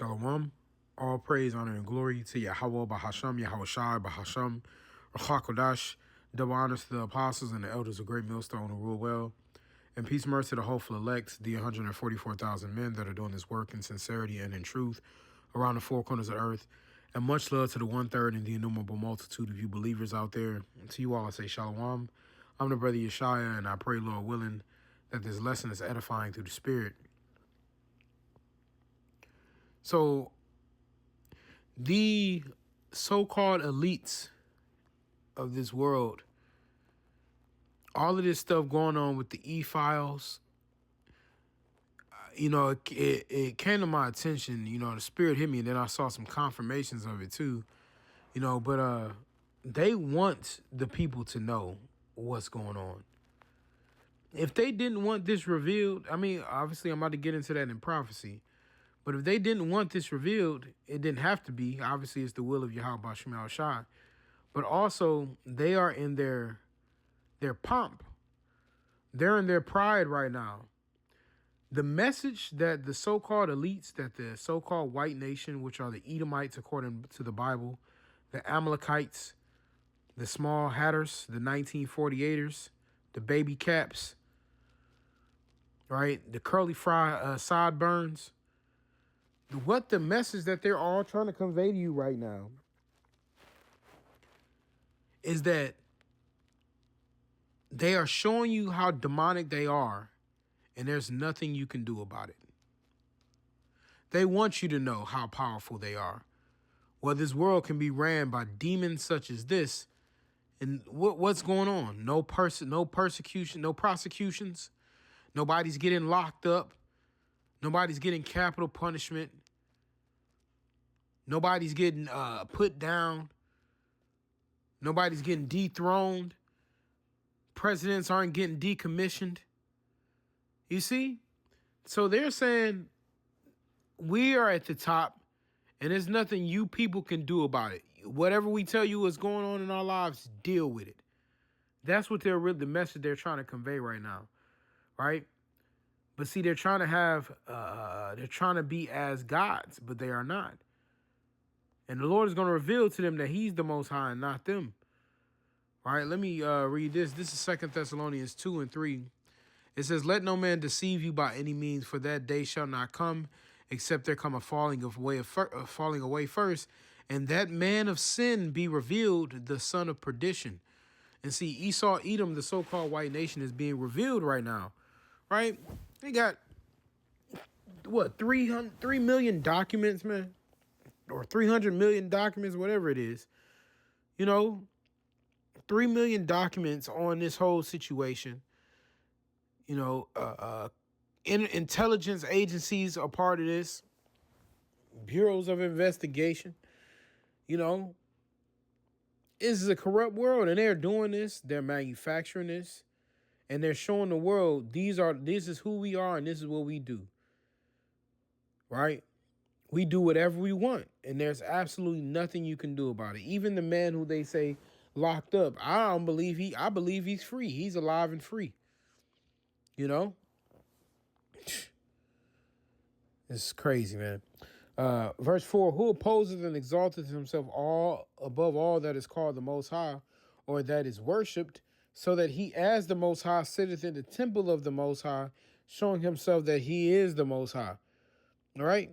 Shalom. All praise, honor, and glory to Yahweh Bahasham, Yahweh Shai Bahasham, Rachakodash. Double honors to the apostles and the elders of Great Millstone who rule well. And peace and mercy to the hopeful elect, the 144,000 men that are doing this work in sincerity and in truth around the four corners of the earth. And much love to the 1/3 and the innumerable multitude of you believers out there. And to you all, I say Shalom. I'm the brother Yeshaya, and I pray, Lord willing, that this lesson is edifying through the Spirit. So, the so-called elites of this world, all of this stuff going on with the e-files, it came to my attention, the Spirit hit me, and then I saw some confirmations of it too, but they want the people to know what's going on. If they didn't want this revealed, obviously I'm about to get into that in prophecy, but if they didn't want this revealed, it didn't have to be. Obviously, it's the will of Yahweh Bashim Shai. But also, they are in their pomp. They're in their pride right now. The message that the so-called elites, that the so-called white nation, which are the Edomites according to the Bible, the Amalekites, the small hatters, the 1948ers, the baby caps, right? The curly fry sideburns. What the message that they're all trying to convey to you right now is that they are showing you how demonic they are, and there's nothing you can do about it. They want you to know how powerful they are. Well, this world can be ran by demons such as this, and what's going on? No persecution, no prosecutions. Nobody's getting locked up. Nobody's getting capital punishment. Nobody's getting put down. Nobody's getting dethroned. Presidents aren't getting decommissioned. You see? So they're saying we are at the top and there's nothing you people can do about it. Whatever we tell you is going on in our lives, deal with it. That's what the message they're trying to convey right now, right? But see, they're trying to be as gods, but they are not. And the Lord is going to reveal to them that he's the Most High and not them. All right, let me read this. This is 2 Thessalonians 2:3. It says, "Let no man deceive you by any means, for that day shall not come, except there come a falling away first, and that man of sin be revealed, the son of perdition." And see, Esau, Edom, the so-called white nation, is being revealed right now, right? They got, 3 million documents, man? Or 300 million documents, whatever it is. 3 million documents on this whole situation. Intelligence agencies are part of this. Bureaus of investigation. This is a corrupt world, and they're doing this. They're manufacturing this, and they're showing the world this is who we are, and this is what we do. Right? We do whatever we want, and there's absolutely nothing you can do about it. Even the man who they say locked up, I believe he's free. He's alive and free. It's crazy, man. Verse 4, "Who opposes and exalteth himself above all that is called the Most High, or that is worshipped, so that he as the Most High sitteth in the temple of the Most High, showing himself that he is the Most High." All right?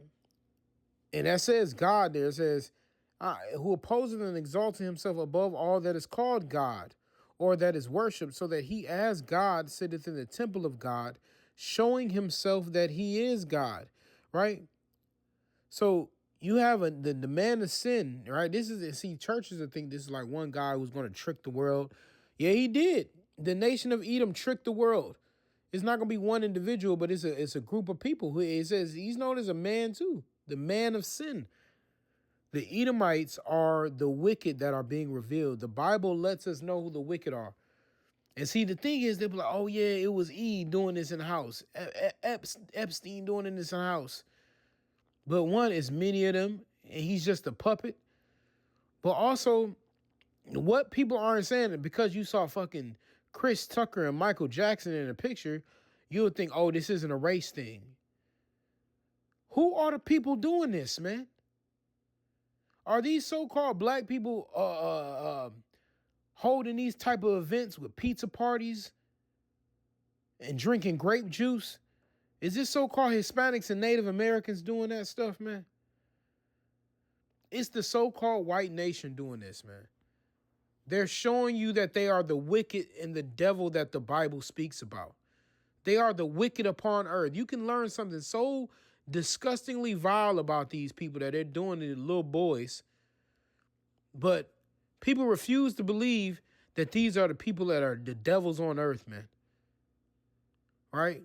And that says God there. It says, "Who opposes and exalteth himself above all that is called God, or that is worshipped, so that he as God sitteth in the temple of God, showing himself that he is God." Right? So you have the man of sin, right? Churches that think this is like one guy who's going to trick the world. Yeah, he did. The nation of Edom tricked the world. It's not going to be one individual, but it's a group of people who it says he's known as a man too. The man of sin. The Edomites are the wicked that are being revealed. The Bible lets us know who the wicked are. And see, the thing is, they'll be like, oh, yeah, it was E doing this in the house. Epstein doing this in the house. But one, is many of them, and he's just a puppet. But also, what people aren't saying, because you saw fucking Chris Tucker and Michael Jackson in a picture, you would think, oh, this isn't a race thing. Who are the people doing this, man? Are these so-called black people holding these type of events with pizza parties and drinking grape juice? Is this so-called Hispanics and Native Americans doing that stuff, man? It's the so-called white nation doing this, man. They're showing you that they are the wicked and the devil that the Bible speaks about. They are the wicked upon earth. You can learn something so disgustingly vile about these people that they're doing to the little boys. But people refuse to believe that these are the people that are the devils on earth, man. Right?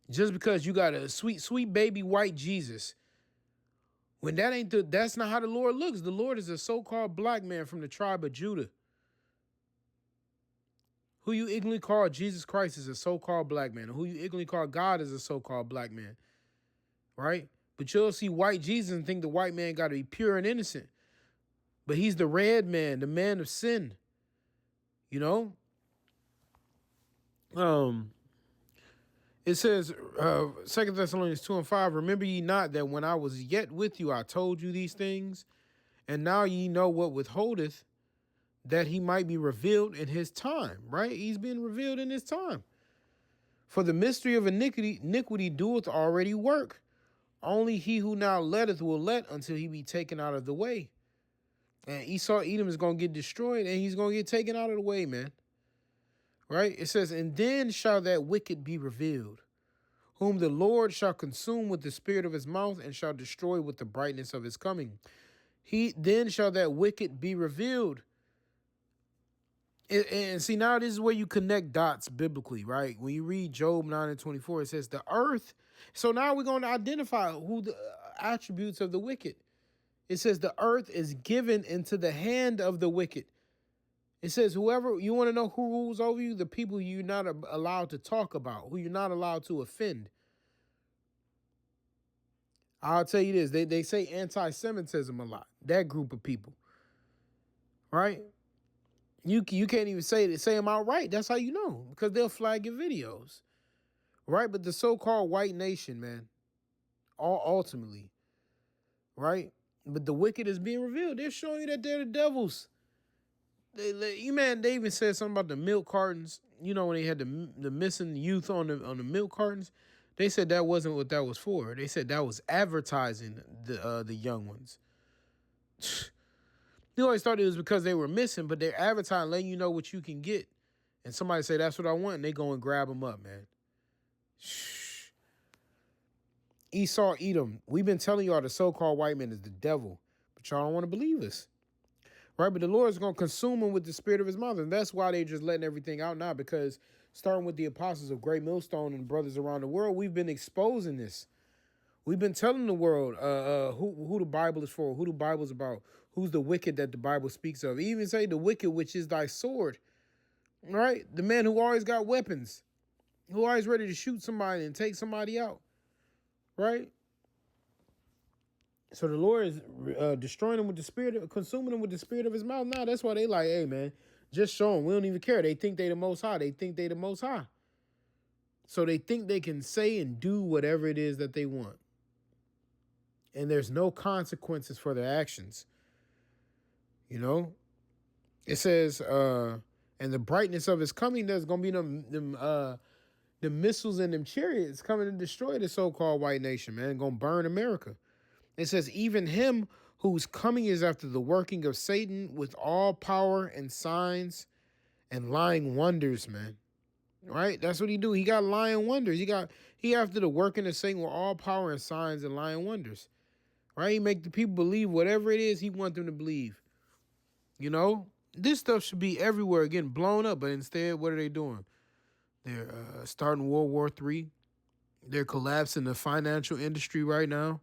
Just because you got a sweet, sweet baby white Jesus, when that's not how the Lord looks. The Lord is a so-called black man from the tribe of Judah. Who you ignorantly call Jesus Christ is a so-called black man. Who you ignorantly call God is a so-called black man. Right? But you'll see white Jesus and think the white man got to be pure and innocent. But he's the red man, the man of sin. You know? It says, 2 Thessalonians 2:5, remember ye not that when I was yet with you, I told you these things, and now ye know what withholdeth, that he might be revealed in his time, right? He's been revealed in his time. For the mystery of iniquity doeth already work. Only he who now letteth will let until he be taken out of the way. And Edom is going to get destroyed, and he's going to get taken out of the way, man. Right? It says, and then shall that wicked be revealed, whom the Lord shall consume with the spirit of his mouth and shall destroy with the brightness of his coming. Then shall that wicked be revealed. And see, now this is where you connect dots biblically, right? When you read Job 9:24, it says the earth. So now we're going to identify who the attributes of the wicked. It says the earth is given into the hand of the wicked. It says whoever, you want to know who rules over you? The people you're not allowed to talk about, who you're not allowed to offend. I'll tell you this, they say anti-Semitism a lot, that group of people, right? You can't even say them outright. That's how you know, because they'll flag your videos, right? But the so-called white nation, man, ultimately, right? But the wicked is being revealed. They're showing you that they're the devils. They even said something about the milk cartons. You know, when they had the missing youth on the milk cartons, they said that wasn't what that was for. They said that was advertising the young ones. You always thought it was because they were missing, but they're advertising, letting you know what you can get. And somebody say that's what I want, and they go and grab them up, man. Esau, Edom. We've been telling y'all the so-called white man is the devil, but y'all don't want to believe us. Right, but the Lord is going to consume them with the spirit of his mouth. And that's why they're just letting everything out now, because starting with the apostles of Great Millstone and brothers around the world, we've been exposing this. We've been telling the world who the Bible is for, who the Bible is about, who's the wicked that the Bible speaks of. Even say the wicked, which is thy sword, right? The man who always got weapons, who always ready to shoot somebody and take somebody out, right? So the Lord is destroying them with the spirit, consuming them with the spirit of his mouth. Now that's why they like, hey, man, just show them. We don't even care. They think they the most high. They think they the most high. So they think they can say and do whatever it is that they want. And there's no consequences for their actions. You know? It says, and the brightness of his coming, there's going to be them missiles and them chariots coming to destroy the so-called white nation, man. Going to burn America. It says, even him whose coming is after the working of Satan with all power and signs and lying wonders, man. Right? That's what he do. He got lying wonders. He after the working of Satan with all power and signs and lying wonders. Right? He make the people believe whatever it is he want them to believe. You know? This stuff should be everywhere, getting blown up. But instead, what are they doing? They're starting World War III. They're collapsing the financial industry right now.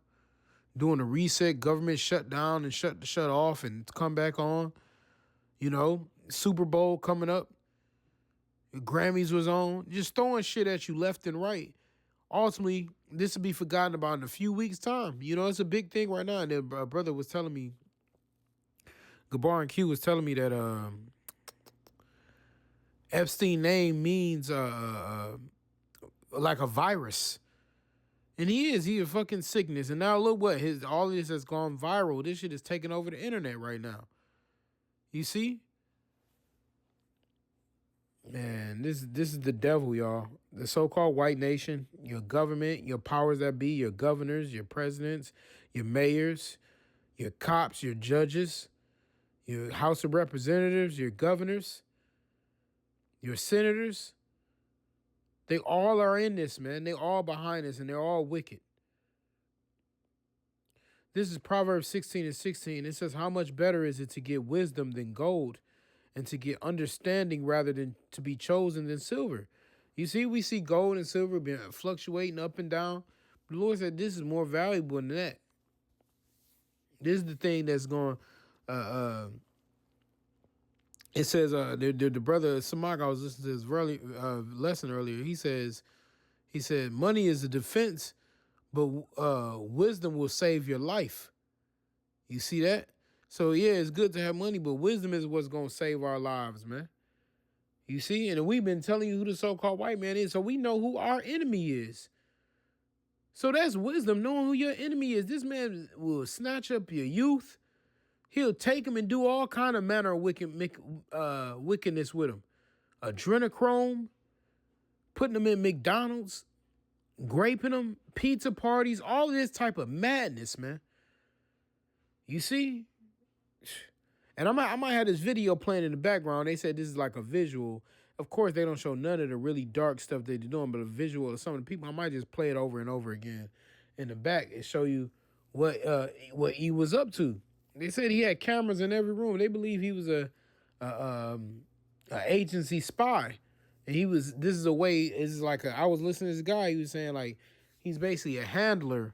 Doing a reset, government shut down and shut off and come back on. You know, Super Bowl coming up. Grammys was on. Just throwing shit at you left and right. Ultimately, this will be forgotten about in a few weeks' time. You know, it's a big thing right now. And then brother was telling me, Gabar and Q was telling me that Epstein name means like a virus. And he a fucking sickness. And now look what all of this has gone viral. This shit is taking over the internet right now. You see? Man, this is the devil, y'all. The so-called white nation, your government, your powers that be, your governors, your presidents, your mayors, your cops, your judges, your House of Representatives, your governors, your senators. They all are in this, man. They all behind this, and they're all wicked. This is Proverbs 16:16. It says, how much better is it to get wisdom than gold, and to get understanding rather than to be chosen than silver. You see, we see gold and silver being fluctuating up and down. The Lord said this is more valuable than that. This is the thing that's going. It says the brother Samak, I was listening to his lesson earlier. He said money is a defense, but wisdom will save your life. You see that? So, yeah, it's good to have money, but wisdom is what's going to save our lives, man. You see? And we've been telling you who the so-called white man is, so we know who our enemy is. So that's wisdom, knowing who your enemy is. This man will snatch up your youth. He'll take them and do all kind of manner of wickedness with them. Adrenochrome, putting them in McDonald's, graping them, pizza parties, all of this type of madness, man. You see? And I might have this video playing in the background. They said this is like a visual. Of course, they don't show none of the really dark stuff they're doing, but a visual of some of the people. I might just play it over and over again in the back and show you what he was up to. They said he had cameras in every room. They believe he was a agency spy, and this is a way. It's like I was listening to this guy. He was saying like he's basically a handler.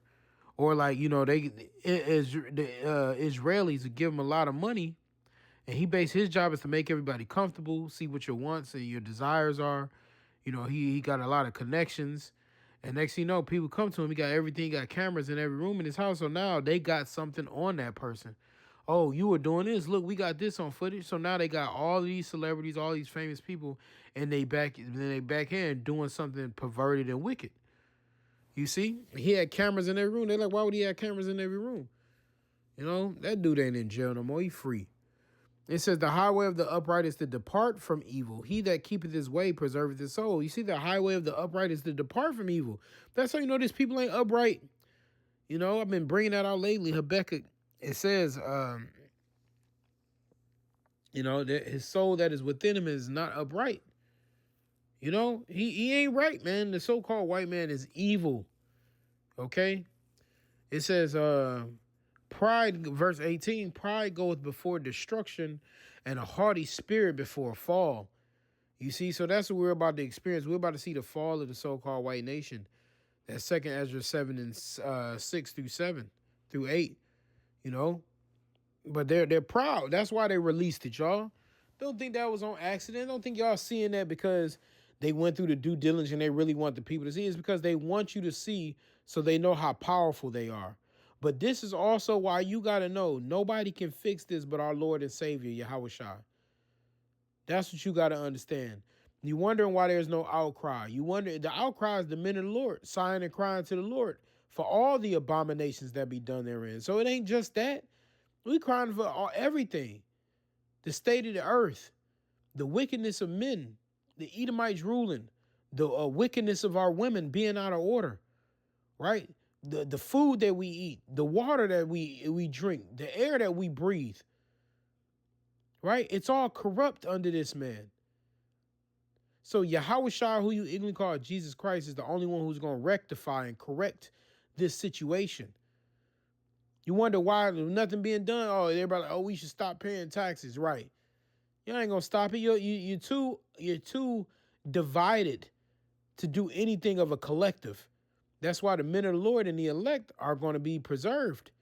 Or like, the Israelis would give him a lot of money, and his job is to make everybody comfortable, see what your wants and your desires are. He got a lot of connections, and next thing you know, people come to him. He got everything, he got cameras in every room in his house. So now they got something on that person. Oh, you were doing this. Look, we got this on footage. So now they got all these celebrities, all these famous people, and they back here doing something perverted and wicked. You see, he had cameras in every room. They're like, why would he have cameras in every room? That dude ain't in jail no more. He free. It says the highway of the upright is to depart from evil. He that keepeth his way preserveth his soul. You see, the highway of the upright is to depart from evil. That's how you know these people ain't upright. I've been bringing that out lately. Habakkuk, it says, that his soul that is within him is not upright. He ain't right, man. The so-called white man is evil. Okay? It says, pride, verse 18, pride goeth before destruction, and a haughty spirit before a fall. You see, so that's what we're about to experience. We're about to see the fall of the so-called white nation. That's 2 Ezra 7 and 6 through 8. But they're proud. That's why they released it, y'all. Don't think that was on accident. Don't think y'all seeing that because they went through the due diligence and they really want the people to see. It's because they want you to see so they know how powerful they are. But this is also why you got to know nobody can fix this but our Lord and Savior, Yahweh Shai. That's what you got to understand. You wondering why there's no outcry. You wonder, the outcry is the men of the Lord, sighing and crying to the Lord for all the abominations that be done therein. So it ain't just that. We crying for everything. The state of the earth, the wickedness of men, the Edomites ruling, the wickedness of our women being out of order, right? The food that we eat, the water that we drink, the air that we breathe, right? It's all corrupt under this man. So Yahweh Shai, who you ignorantly call Jesus Christ, is the only one who's going to rectify and correct this situation. You wonder why there's nothing being done? Oh, everybody like, we should stop paying taxes, right? You ain't gonna stop it. You're too divided to do anything of a collective. That's why the men of the Lord and the elect are going to be preserved,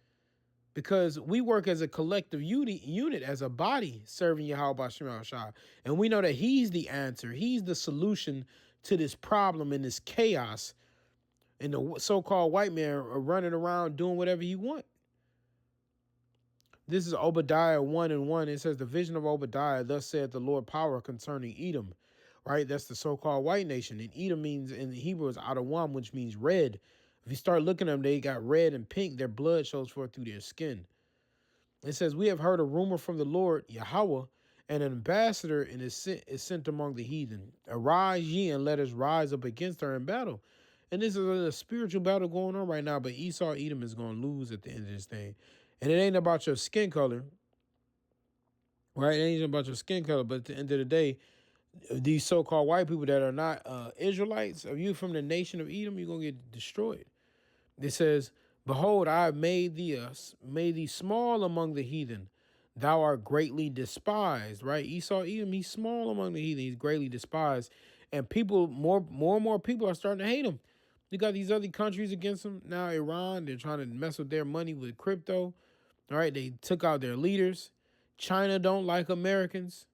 because we work as a collective unit, as a body, serving Yahweh B'Shem Shai. And we know that he's the answer. He's the solution to this problem and this chaos. And the so-called white man are running around doing whatever he wants. This is Obadiah 1:1. It says, the vision of Obadiah, thus saith the Lord power concerning Edom, right? That's the so-called white nation. And Edom means in the Hebrew is Adawam, which means red. If you start looking at them, they got red and pink. Their blood shows forth through their skin. It says, we have heard a rumor from the Lord, Yahweh, and an ambassador is sent among the heathen. Arise ye and let us rise up against her in battle. And this is a spiritual battle going on right now, but Esau, Edom is going to lose at the end of this thing. And it ain't about your skin color, right? It ain't about your skin color, but at the end of the day, these so-called white people that are not Israelites, if you from the nation of Edom, you're going to get destroyed. It says, behold, I have made thee small among the heathen. Thou art greatly despised, right? Esau, Edom, he's small among the heathen. He's greatly despised. And people, more and more people are starting to hate him. You got these other countries against him. Now Iran, they're trying to mess with their money with crypto. All right, they took out their leaders. China don't like Americans,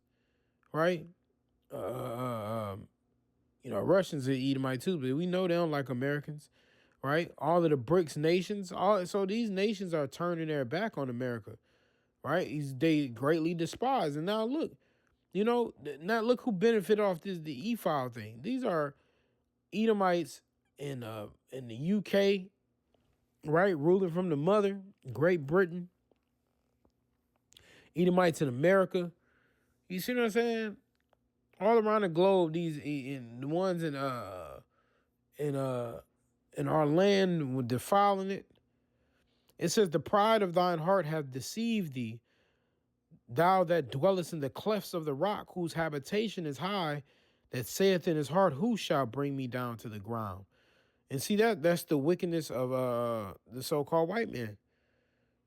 right? Russians are Edomite too, but we know they don't like Americans, right? All of the BRICS nations, so these nations are turning their back on America, right? They greatly despise. And now look, now look who benefited off the e-file thing. These are Edomites in the UK, right? Ruling from the mother, Great Britain. Edomites in America. You see what I'm saying? All around the globe, the ones in our land were defiling it. It says, the pride of thine heart hath deceived thee, thou that dwellest in the clefts of the rock, whose habitation is high, that saith in his heart, who shall bring me down to the ground? And see, that's the wickedness of the so-called white man,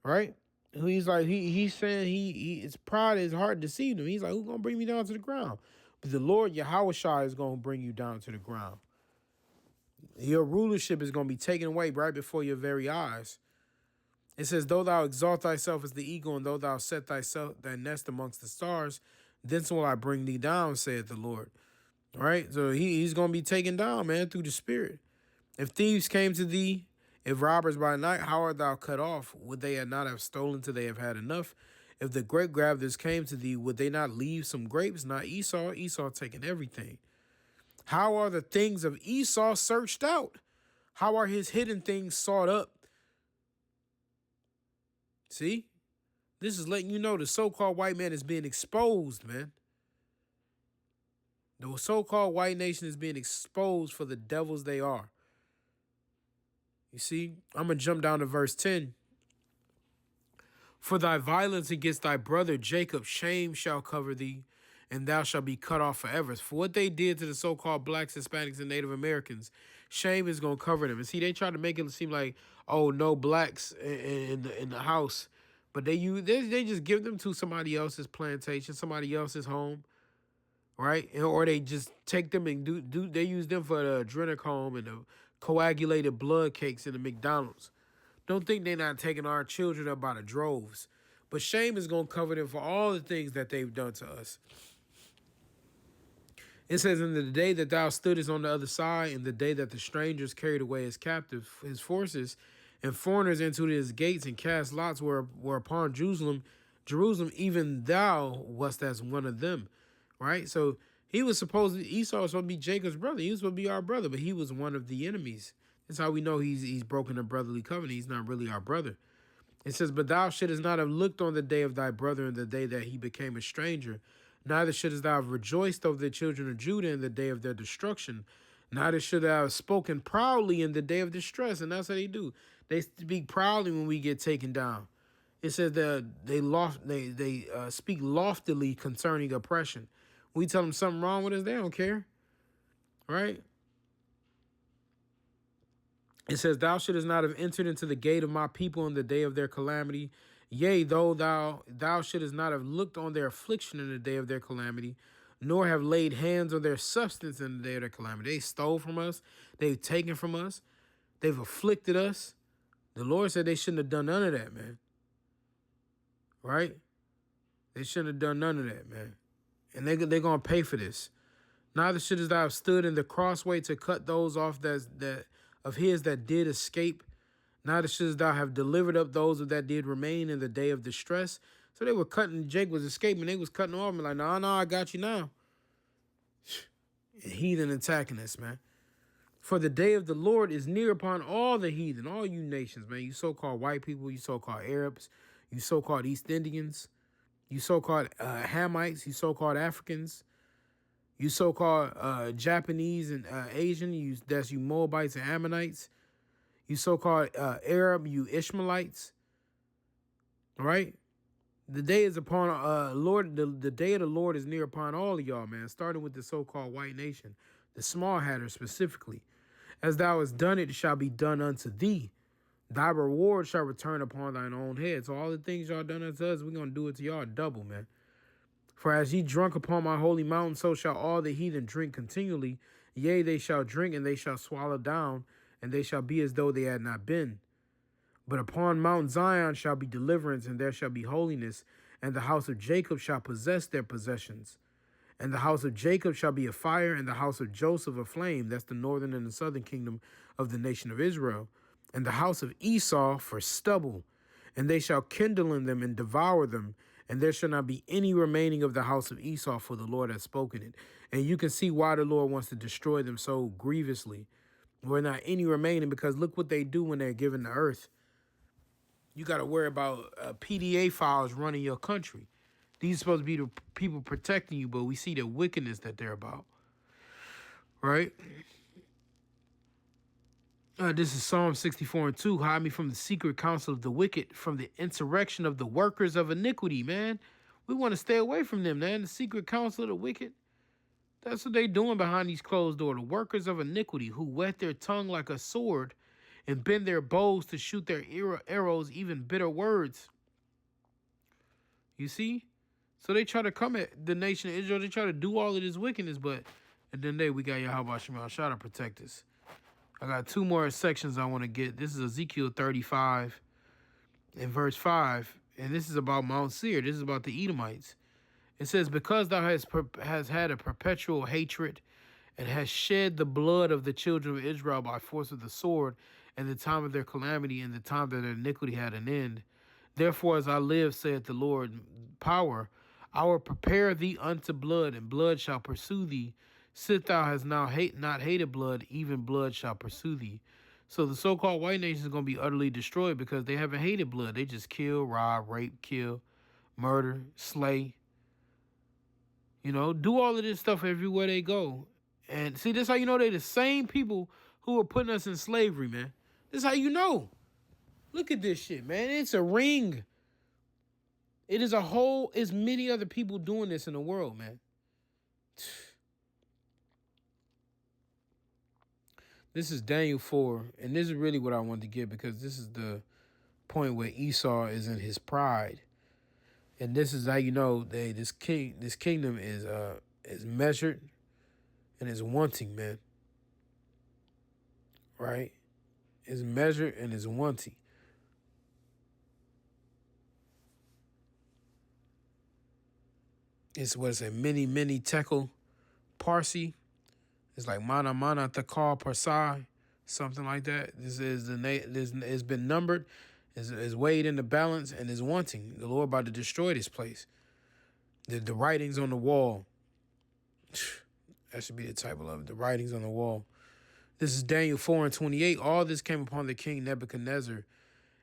right? He's like, he's saying his pride, his heart deceived him. He's like, who's gonna bring me down to the ground? But the Lord Yahweh is gonna bring you down to the ground. Your rulership is gonna be taken away right before your very eyes. It says, though thou exalt thyself as the eagle, and though thou set thy nest amongst the stars, thence will I bring thee down, saith the Lord. All right, so he's gonna be taken down, man, through the Spirit. If thieves came to thee, if robbers by night, how art thou cut off? Would they not have stolen till they have had enough? If the grape gatherers came to thee, would they not leave some grapes? Not Esau taking everything. How are the things of Esau searched out? How are his hidden things sought up? See? This is letting you know the so-called white man is being exposed, man. The so-called white nation is being exposed for the devils they are. You see, I'm going to jump down to verse 10. For thy violence against thy brother Jacob, shame shall cover thee, and thou shalt be cut off forever. For what they did to the so-called blacks, Hispanics, and Native Americans, shame is going to cover them. And see, they try to make it seem like, oh, no blacks in the house. But they just give them to somebody else's plantation, somebody else's home, right? Or they just take them and they use them for the adrenochrome and the coagulated blood cakes in the McDonald's. Don't think they're not taking our children up by the droves. But shame is going to cover them for all the things that they've done to us. It says, in the day that thou stoodest on the other side, in the day that the strangers carried away his captive, his forces, and foreigners into his gates and cast lots were upon Jerusalem, even thou wast as one of them. Right? So Esau was supposed to be Jacob's brother. He was supposed to be our brother, but he was one of the enemies. That's how we know he's broken a brotherly covenant. He's not really our brother. It says, but thou shouldest not have looked on the day of thy brother in the day that he became a stranger. Neither shouldest thou have rejoiced over the children of Judah in the day of their destruction. Neither should thou have spoken proudly in the day of distress. And that's how they do. They speak proudly when we get taken down. It says that they speak loftily concerning oppression. We tell them something wrong with us, they don't care. Right? It says, thou shouldest not have entered into the gate of my people in the day of their calamity. Yea, though thou shouldest not have looked on their affliction in the day of their calamity, nor have laid hands on their substance in the day of their calamity. They stole from us. They've taken from us. They've afflicted us. The Lord said they shouldn't have done none of that, man. Right? They shouldn't have done none of that, man. And they're going to pay for this. Neither shouldest thou have stood in the crossway to cut those off that of his that did escape. Neither shouldest thou have delivered up those that did remain in the day of distress. So they were cutting, Jake was escaping, they was cutting off and like, no, I got you now. Heathen attacking us, man. For the day of the Lord is near upon all the heathen, all you nations, man. You so-called white people, you so-called Arabs, you so-called East Indians, you so-called Hamites, you so-called Africans, you so-called Japanese and Asian, that's you Moabites and Ammonites, you so-called Arab, you Ishmaelites, right? The day is upon Lord. The day of the Lord is near upon all of y'all, man. Starting with the so-called white nation, the small hatter specifically. As thou hast done it, shall be done unto thee. Thy reward shall return upon thine own head. So all the things y'all done unto us, we're gonna do it to y'all double, man. For as ye drunk upon my holy mountain, so shall all the heathen drink continually. Yea, they shall drink, and they shall swallow down, and they shall be as though they had not been. But upon Mount Zion shall be deliverance, and there shall be holiness, and the house of Jacob shall possess their possessions. And the house of Jacob shall be a fire, and the house of Joseph a flame. That's the northern and the southern kingdom of the nation of Israel. And the house of Esau for stubble. And they shall kindle in them and devour them. And there shall not be any remaining of the house of Esau, for the Lord has spoken it. And you can see why the Lord wants to destroy them so grievously. We're not any remaining, because look what they do when they're given the earth. You got to worry about PDA files running your country. These are supposed to be the people protecting you, but we see the wickedness that they're about. Right? This is Psalm 64:2. Hide me from the secret counsel of the wicked, from the insurrection of the workers of iniquity, man. We want to stay away from them, man. The secret counsel of the wicked. That's what they doing behind these closed doors. The workers of iniquity who whet their tongue like a sword and bend their bows to shoot their arrows, even bitter words. You see? So they try to come at the nation of Israel. They try to do all of this wickedness, but at the end of the day, we got Yahweh Shema Shah to protect us. I got two more sections I want to get. This is Ezekiel 35 and verse 5, and this is about Mount Seir. This is about the Edomites. It says, because thou hast had a perpetual hatred and hast shed the blood of the children of Israel by force of the sword, and the time of their calamity, and the time that their iniquity had an end. Therefore, as I live, saith the Lord, power, I will prepare thee unto blood, and blood shall pursue thee. Sit thou hast now not hated blood, even blood shall pursue thee. So the so-called white nation is going to be utterly destroyed because they haven't hated blood. They just kill, rob, rape, kill, murder, slay. You know, do all of this stuff everywhere they go. And see, this is how you know they're the same people who are putting us in slavery, man. This is how you know. Look at this shit, man. It's a ring. It is it's many other people doing this in the world, man. This is Daniel 4, and this is really what I wanted to get, because this is the point where Esau is in his pride. And this is how you know this kingdom is measured and is wanting, man. Right? Is measured and is wanting. It's what is it? Many tekel parsi. It's like mana takal parsai, something like that. This is this has been numbered, is weighed in the balance, and is wanting. The Lord about to destroy this place. The writings on the wall. That should be the title of it. The writings on the wall. This is Daniel 4:28. All this came upon the king Nebuchadnezzar,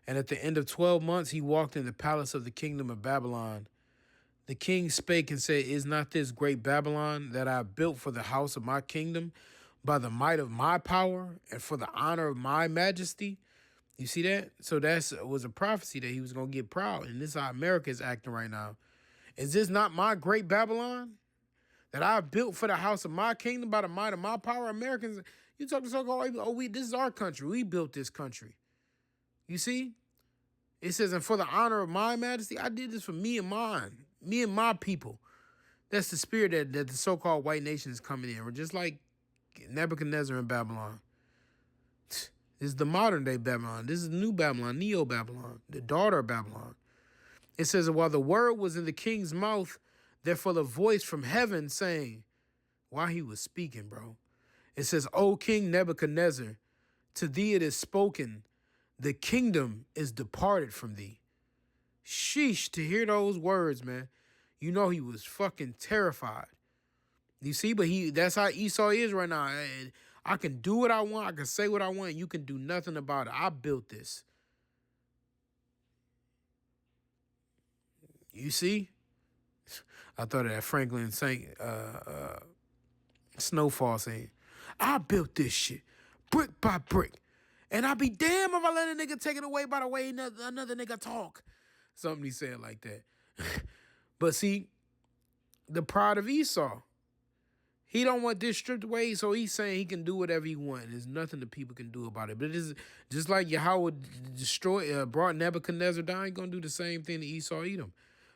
and at the end of 12 months he walked in the palace of the kingdom of Babylon. The king spake and said, is not this great Babylon that I built for the house of my kingdom by the might of my power and for the honor of my majesty? You see that? So that was a prophecy that he was going to get proud. And this is how America is acting right now. Is this not my great Babylon that I built for the house of my kingdom by the might of my power? Americans, you talk to so-called, this is our country. We built this country. You see? It says, and for the honor of my majesty, I did this for me and mine. Me and my people. That's the spirit that the so-called white nation is coming in. We're just like Nebuchadnezzar in Babylon. This is the modern day Babylon. This is new Babylon, Neo-Babylon, the daughter of Babylon. It says, while the word was in the king's mouth, therefore the voice from heaven saying, while he was speaking, bro. It says, O King Nebuchadnezzar, to thee it is spoken, the kingdom is departed from thee. Sheesh, to hear those words, man. You know he was fucking terrified. You see, but that's how Esau is right now. I can do what I want. I can say what I want. You can do nothing about it. I built this. You see? I thought of that Franklin Saint Snowfall saying, I built this shit brick by brick. And I'll be damned if I let a nigga take it away by the way another nigga talk. Something he said like that. But see, the pride of Esau. He don't want this stripped away, so he's saying he can do whatever he wants. There's nothing the people can do about it. But it is just like Yahweh brought Nebuchadnezzar down, he's going to do the same thing to Esau, Edom.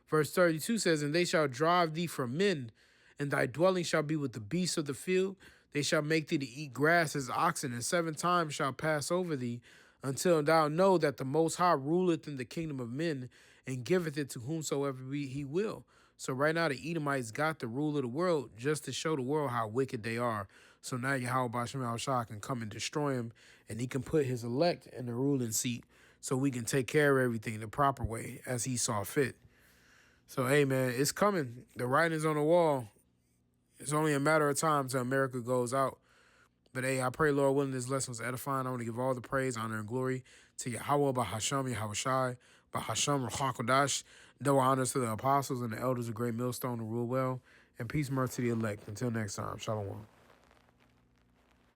Verse 32 says, and they shall drive thee from men, and thy dwelling shall be with the beasts of the field. They shall make thee to eat grass as oxen, and 7 times shall pass over thee, until thou know that the Most High ruleth in the kingdom of men, and giveth it to whomsoever he will. So right now the Edomites got the rule of the world just to show the world how wicked they are. So now Yahweh Ba'Shem Al-Shah can come and destroy him, and he can put his elect in the ruling seat so we can take care of everything the proper way as he saw fit. So, hey, man, it's coming. The writing's on the wall. It's only a matter of time till America goes out. But, hey, I pray, Lord willing, this lesson was edifying. I want to give all the praise, honor, and glory to Yahweh, Bahasham, Yahweh Shai, Bahasham, Ruach Double honors to the apostles and the elders of Great Millstone to rule well. And peace, mercy to the elect. Until next time, Shalom.